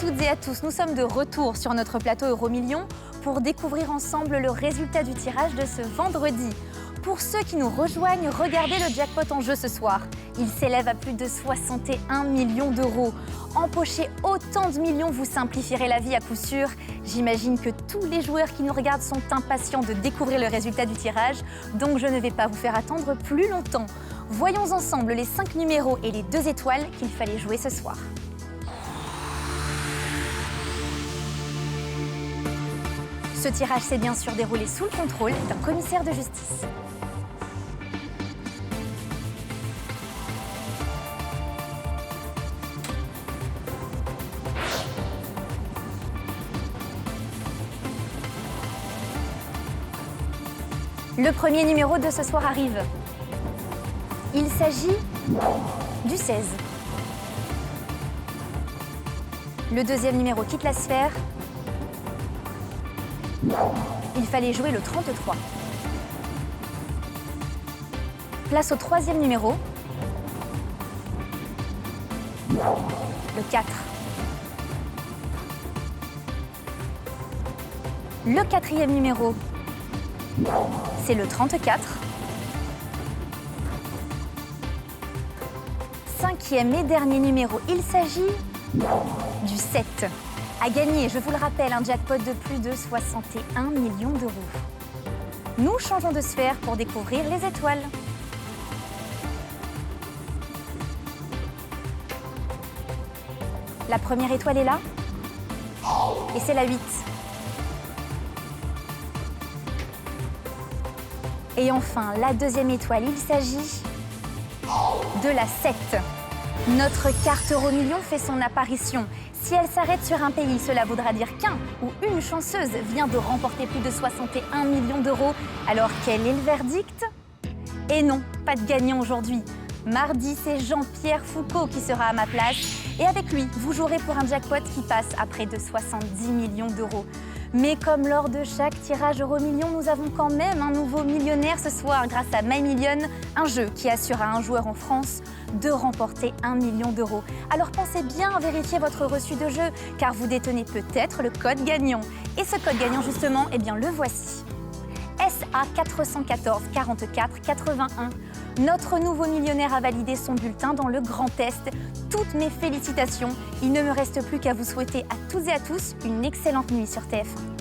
toutes et à tous, nous sommes de retour sur notre plateau Euromillions pour découvrir ensemble le résultat du tirage de ce vendredi. Pour ceux qui nous rejoignent, regardez le jackpot en jeu ce soir. Il s'élève à plus de 61 millions d'euros. Empocher autant de millions vous simplifierez la vie à coup sûr. J'imagine que tous les joueurs qui nous regardent sont impatients de découvrir le résultat du tirage, donc je ne vais pas vous faire attendre plus longtemps. Voyons ensemble les 5 numéros et les 2 étoiles qu'il fallait jouer ce soir. Ce tirage s'est bien sûr déroulé sous le contrôle d'un commissaire de justice. Le premier numéro de ce soir arrive. Il s'agit du 16. Le deuxième numéro quitte la sphère. Il fallait jouer le 33. Place au troisième numéro. Le 4. Le quatrième numéro, c'est le 34. Cinquième et dernier numéro, il s'agit du 7. À gagner, je vous le rappelle, un jackpot de plus de 61 millions d'euros. Nous changeons de sphère pour découvrir les étoiles. La première étoile est là, et c'est la 8. Et enfin, la deuxième étoile, il s'agit de la 7. Notre carte Euromillions fait son apparition. Si elle s'arrête sur un pays, cela voudra dire qu'un ou une chanceuse vient de remporter plus de 61 millions d'euros. Alors quel est le verdict? Et non, pas de gagnant aujourd'hui. Mardi, c'est Jean-Pierre Foucault qui sera à ma place. Et avec lui, vous jouerez pour un jackpot qui passe à près de 70 millions d'euros. Mais comme lors de chaque tirage Euromillions, nous avons quand même un nouveau millionnaire ce soir grâce à MyMillions, un jeu qui assure à un joueur en France de remporter 1 million d'euros. Alors pensez bien à vérifier votre reçu de jeu, car vous détenez peut-être le code gagnant. Et ce code gagnant justement, eh bien le voici. SA 414 44 81. Notre nouveau millionnaire a validé son bulletin dans le Grand Est. Toutes mes félicitations. Il ne me reste plus qu'à vous souhaiter à toutes et à tous une excellente nuit sur TF1.